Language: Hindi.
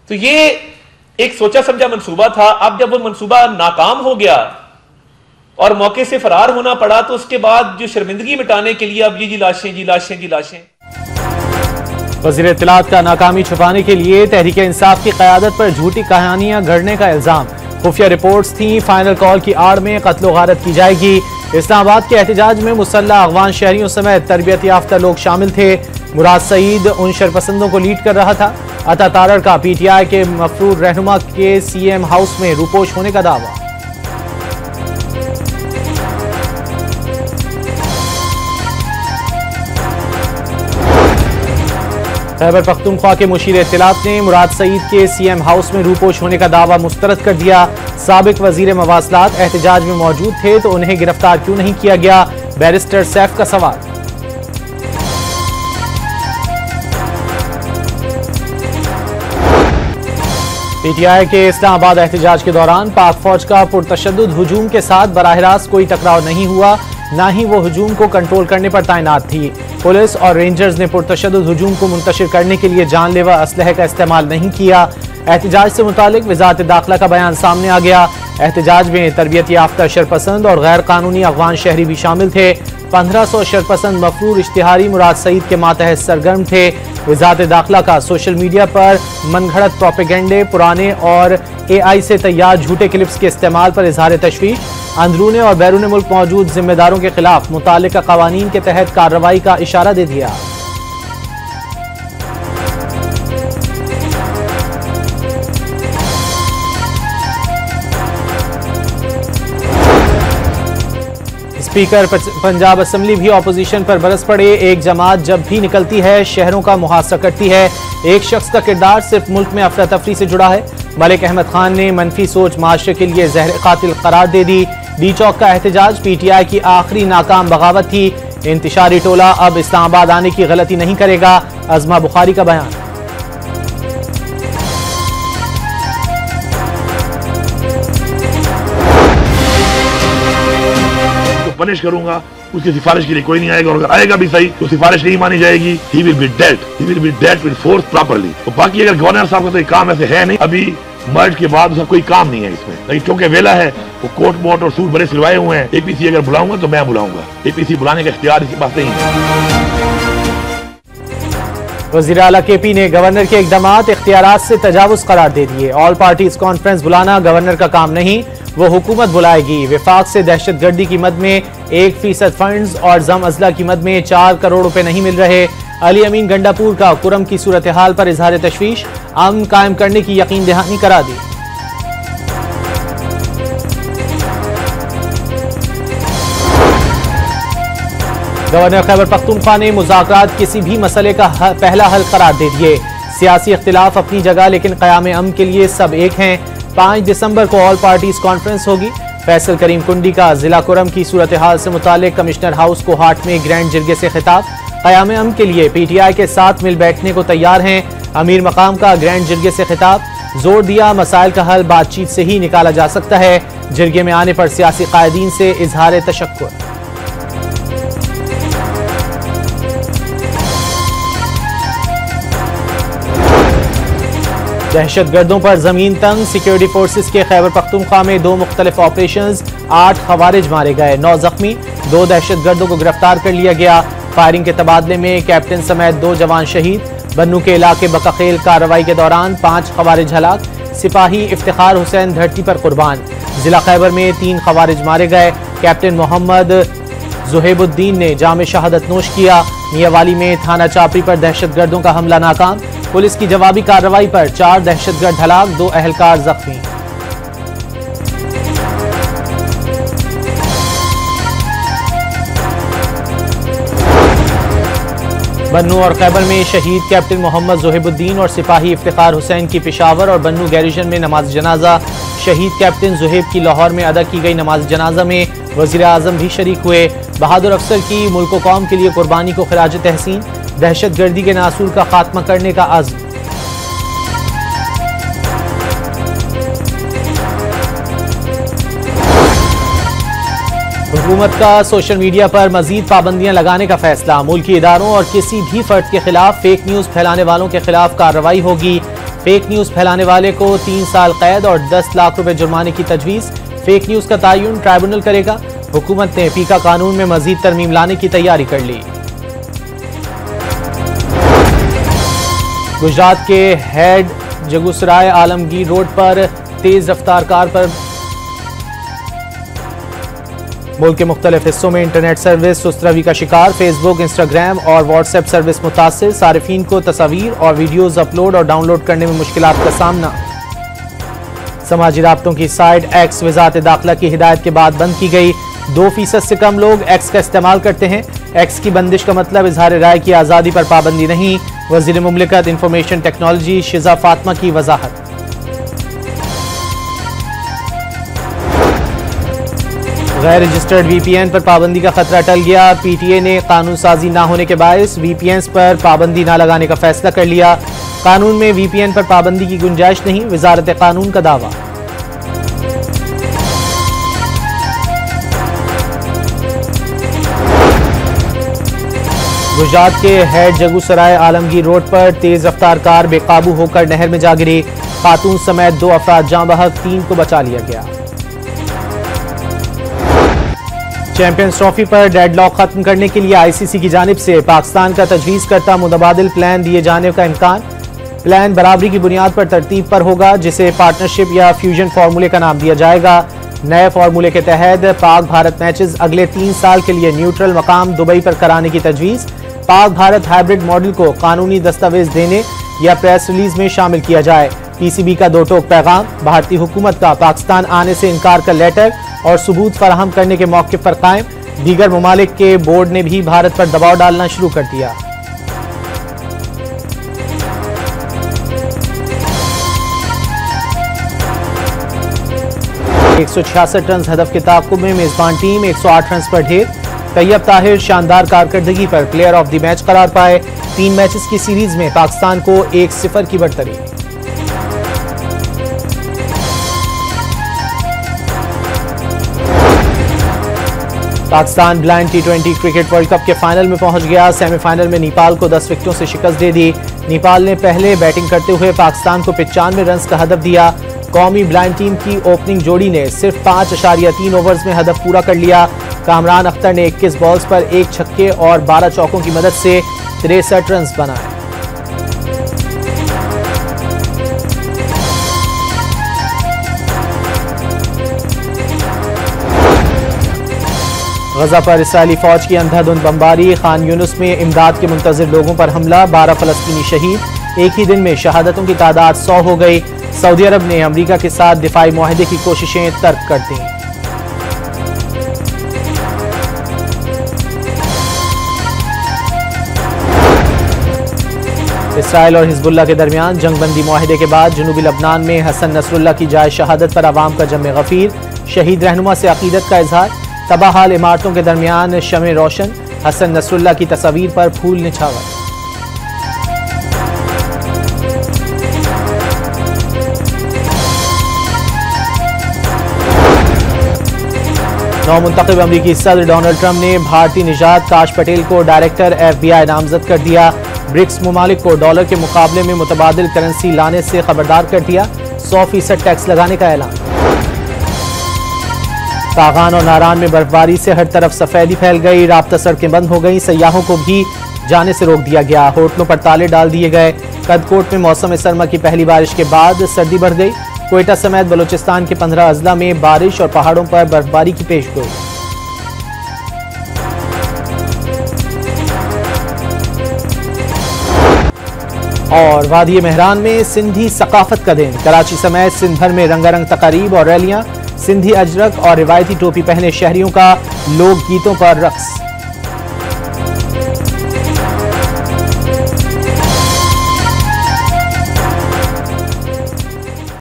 तो ये एक सोचा समझा मंसूबा था। अब जब वो मंसूबा नाकाम हो गया और मौके से फरार होना पड़ा, तो उसके बाद जो शर्मिंदगी मिटाने के लिए अब ये जी लाशें, जी लाशें, जी लाशें। वज़ीर इत्तलात का नाकामी छुपाने के लिए तहरीक इंसाफ की क़यादत पर झूठी कहानियां गढ़ने का इल्जाम। खुफिया रिपोर्ट्स थी, फाइनल कॉल की आड़ में कत्ल गारत की जाएगी। इस्लामाबाद के एहतजाज में मुसल्लह अगवान शहरियों समेत तरबियत याफ्ता लोग शामिल थे। मुराद सईद उन शरपसंदों को लीड कर रहा था। अता तारड़ का PTI के मफरूर रहनुमा के CM हाउस में रूपोश होने का दावा। खैबर पख्तूनख्वा के मुशीर इत्तलात ने मुराद सईद के CM हाउस में रूपोश होने का दावा मुस्तरद कर दिया। साबिक वजीर मवासलात एहतजाज में मौजूद थे तो उन्हें गिरफ्तार क्यों नहीं किया गया, बैरिस्टर सैफ का सवाल। PTI के इस्लामाबाद एहतजाज के दौरान पाक फौज का पुरतशद्दुद हुजूम के साथ बराह रास्त कोई टकराव नहीं हुआ, ना ही वो हुजूम को कंट्रोल करने पर तैनात थी। पुलिस और रेंजर्स ने पुरतशद्दुद हुजूम को मुंतशिर करने के लिए जानलेवा असलहे का इस्तेमाल नहीं किया। एहतजाज से मुतालिक वज़ारत दाखिला का बयान सामने आ गया। एहतजाज में तरबियत याफ्ता शरपसंद और गैर कानूनी अगवान शहरी भी शामिल थे। 1500 शरपसंद मफरूर इश्तिहारी मुराद सईद के मातहत सरगर्म थे। वज़ारत दाखिला का सोशल मीडिया पर मनगढ़ंत प्रोपेगेंडे, पुराने और AI से तैयार झूठे क्लिप्स के इस्तेमाल पर इजहार तशवीश। अंदरूने और बैरून मुल्क मौजूद जिम्मेदारों के खिलाफ मुतालिका कवानीन के तहत कार्रवाई का इशारा दे दिया। स्पीकर पंजाब असेंबली भी ऑपोजिशन पर बरस पड़े। एक जमात जब भी निकलती है शहरों का मुहासरा करती है। एक शख्स का किरदार सिर्फ मुल्क में अफरा तफरी से जुड़ा है। मलिक अहमद खान ने मनफी सोच माशरे के लिए जहर कातिल करार दे दी। डी चौक का एहतजाज PTI की आखिरी नाकाम बगावत थी। इंतशारी टोला अब इस्लामाबाद आने की गलती नहीं करेगा, अज़मा बुखारी का बयान। पनिश करूंगा, उसकी सिफारिश के लिए कोई नहीं आएगा, और अगर आएगा भी सही तो सिफारिश नहीं मानी जाएगी। He will be dealt with force properly। तो बाकी अगर गवर्नर साहब का तो काम ऐसे है नहीं, अभी मर्ज के बाद उसका कोई काम नहीं है इसमें, लेकिन क्योंकि वेला है, वो कोट मोट और सूट बड़े सिलवाए हुए हैं। APC अगर बुलाऊंगा तो मैं बुलाऊंगा, APC बुलाने का इख्तियार इसके पास नहीं है। वज़ीर आला KP ने गवर्नर के इक़दामात इख्तियारात से तजावुज़ करार दे दिए। ऑल पार्टीज कॉन्फ्रेंस बुलाना गवर्नर का काम नहीं, वो हुकूमत बुलाएगी। विफाक से दहशतगर्दी की मद में 1% फंड्स और जम अजला की मद में 4 करोड़ रुपए नहीं मिल रहे। अली अमीन गंडापुर का कुरम की सूरत हाल पर इजहार तशवीश, अमन कायम करने की यकीन दहानी करा दी। गवर्नर खैबर पख्तूनख्वा ने मुज़ाकरात किसी भी मसले का पहला हल करार दे दिए। सियासी इख्तिलाफ अपनी जगह, लेकिन क़याम अमन के लिए सब एक हैं। 5 दिसंबर को ऑल पार्टीज कॉन्फ्रेंस होगी। फैसल करीम कुंडी का जिला कुरम की सूरत हाल से मुतालिक कमिश्नर हाउस को हाट में ग्रैंड जिरगे से खिताब। क़याम अमन के लिए PTI के साथ मिल बैठने को तैयार हैं। अमीर मकाम का ग्रैंड जिरगे से खिताब, जोर दिया मसाइल का हल बातचीत से ही निकाला जा सकता है। जिरगे में आने पर सियासी कायदीन से इजहार तशक्कुर। दहशतगर्दों पर जमीन तंग, सिक्योरिटी फोर्सेस के खैबर पख्तूनख्वा में 2 मुख्तलिफ ऑपरेशंस, 8 खवारिज मारे गए, 9 जख्मी। 2 दहशतगर्दों को गिरफ्तार कर लिया गया। फायरिंग के तबादले में कैप्टन समेत 2 जवान शहीद। बन्नू के इलाके बकाखेल कार्रवाई के दौरान 5 खवारिज हलाक। सिपाही इफ्तिखार हुसैन धरती पर कुर्बान। जिला खैबर में 3 खवारिज मारे गए। कैप्टन मोहम्मद जुहेबुद्दीन ने जाम शहादत नोश किया। मियावाली में थाना चापरी पर दहशतगर्दों का हमला नाकाम। पुलिस की जवाबी कार्रवाई पर 4 दहशतगर्द हलाक, 2 अहलकार जख्मी। बन्नू और खैबर में शहीद कैप्टन मोहम्मद जुहेबुद्दीन और सिपाही इफ्तिखार हुसैन की पेशावर और बन्नू गैरिजन में नमाज जनाजा। शहीद कैप्टन जुहेब की लाहौर में अदा की गई नमाज जनाजा में वज़ीर आज़म भी शरीक हुए। बहादुर अफसर की मुल्क कौम के लिए कुर्बानी को खिराज तहसीन। दहशतगर्दी के नासूर का खात्मा करने का आज़म। हुकूमत का सोशल मीडिया पर मजीद पाबंदियां लगाने का फैसला। मुल्की इदारों और किसी भी फर्द के खिलाफ फेक न्यूज फैलाने वालों के खिलाफ कार्रवाई होगी। फेक न्यूज फैलाने वाले को 3 साल कैद और 10 लाख रुपए जुर्माने की तजवीज। फेक न्यूज का तयन ट्राइब्यूनल करेगा। हुकूमत ने पीका कानून में मजीद तरमीम लाने की तैयारी कर ली। गुजरात के हेड जगूसराय आलमगीर रोड पर तेज रफ्तार कार पर मुल्क के मुख्तलिफ हिस्सों में इंटरनेट सर्विस सुस्त रवि का शिकार। फेसबुक, इंस्टाग्राम और व्हाट्सएप सर्विस मुतासिर। सारिफीन को तस्वीर और वीडियोज अपलोड और डाउनलोड करने में मुश्किलात का सामना। समाजी राब्तों की साइट एक्स वजारत दाखिला की हिदायत के बाद बंद की गई। 2% से कम लोग एक्स का इस्तेमाल करते हैं। एक्स की बंदिश का मतलब इजहार राय की आज़ादी पर पाबंदी नहीं। वज़ीर मुमलिकत इंफॉर्मेशन टेक्नोलॉजी शिजा फातिमा की वजाहत। गैर रजिस्टर्ड VPN पर पाबंदी का खतरा टल गया। PTA ने कानून साजी ना होने के बायस VPNs पर पाबंदी ना लगाने का फैसला कर लिया। कानून में VPN पर पाबंदी की गुंजाइश नहीं, वजारत कानून का दावा। गुजरात के हेड जगूसराय आलमगीर रोड पर तेज रफ्तार कार बेकाबू होकर नहर में जा गिरी। खातून समेत 2 अफराद जाँ बहक, 3 को बचा लिया गया। चैंपियंस ट्रॉफी पर डेडलॉक खत्म करने के लिए ICC की जानिब से पाकिस्तान का तजवीज़ करता मुतबादिल प्लान दिए जाने का इम्कान। प्लान बराबरी की बुनियाद पर तरतीब पर होगा, जिसे पार्टनरशिप या फ्यूजन फार्मूले का नाम दिया जाएगा। नए फार्मूले के तहत पाक भारत मैचेस अगले 3 साल के लिए न्यूट्रल मकाम दुबई पर कराने की तजवीज़। पाक भारत हाइब्रिड मॉडल को कानूनी दस्तावेज देने या प्रेस रिलीज में शामिल किया जाए। PCB का 2 टोक पैगाम। भारतीय हुकूमत का पाकिस्तान आने से इनकार का लेटर और सबूत फराहम करने के मौके पर कायम। दीगर ममालिक के बोर्ड ने भी भारत पर दबाव डालना शुरू कर दिया। एक 166 रन हदफ के ताक़ुब में मेजबान टीम 108 रन पर ढेर। तैयब ताहिर शानदार कारकर्दगी पर प्लेयर ऑफ द मैच करार पाए। 3 मैचेस की सीरीज में पाकिस्तान को 1-0 की बढ़तरी। Pakistan blind T20 cricket world cup के फाइनल में पहुंच गया। सेमीफाइनल में नेपाल को 10 विकेटों से शिकस्त दे दी। नेपाल ने पहले बैटिंग करते हुए पाकिस्तान को 95 रन का हदफ दिया। कौमी ब्लाइंड टीम की ओपनिंग जोड़ी ने सिर्फ 5.3 ओवर्स में हदफ पूरा कर लिया। कामरान अख्तर ने 21 बॉल्स पर 1 छक्के और 12 चौकों की मदद से 63 रन बनाए। गजा पर इसराइली फौज की अंधाधुंध बमबारी। खान यूनुस में इमदाद के मुंतजिर लोगों पर हमला। 12 फलस्तीनी शहीद। एक ही दिन में शहादतों की तादाद 100 हो गई। सऊदी अरब ने अमरीका के साथ दिफाई मुआहदे की कोशिशें तर्क कर दी। इसराइल और हिजबुल्लाह के दरमियान जंगबंदी मुआहदे के बाद जनूबी लबनान में हसन नसरुल्लाह की जाए शहादत पर आवाम का जम गफीर। शहीद रहनुमा से अकीदत का इजहार। तबाहाल इमारतों के दरमियान शमे रोशन। हसन नसरुल्लाह की तस्वीर पर फूल निछावर। नौमुंतखब अमरीकी सदर डोनाल्ड ट्रंप ने भारतीय निजात काश पटेल को डायरेक्टर FBI नामजद कर दिया। ब्रिक्स ममालिक को डॉलर के मुकाबले में मुतबादिल करेंसी लाने से खबरदार कर दिया। 100% टैक्स लगाने का ऐलान। कागान और नारान में बर्फबारी से हर तरफ सफेदी फैल गई। राब्ता सड़कें बंद हो गई। सयाहों को भी जाने से रोक दिया गया। होटलों पर ताले डाल दिए गए। कदकोट में मौसम सरमा की पहली बारिश के बाद सर्दी बढ़ गई। क्वेटा समेत बलूचिस्तान के 15 अजला में बारिश और पहाड़ों पर बर्फबारी की पेशगोई। और वादी मेहरान में सिंधी सकाफत का दिन। कराची समेत सिंध भर में रंगारंग तकारीब और रैलियां। सिंधी अजरक और रिवायती टोपी पहने शहरियों का लोक गीतों पर रक्स।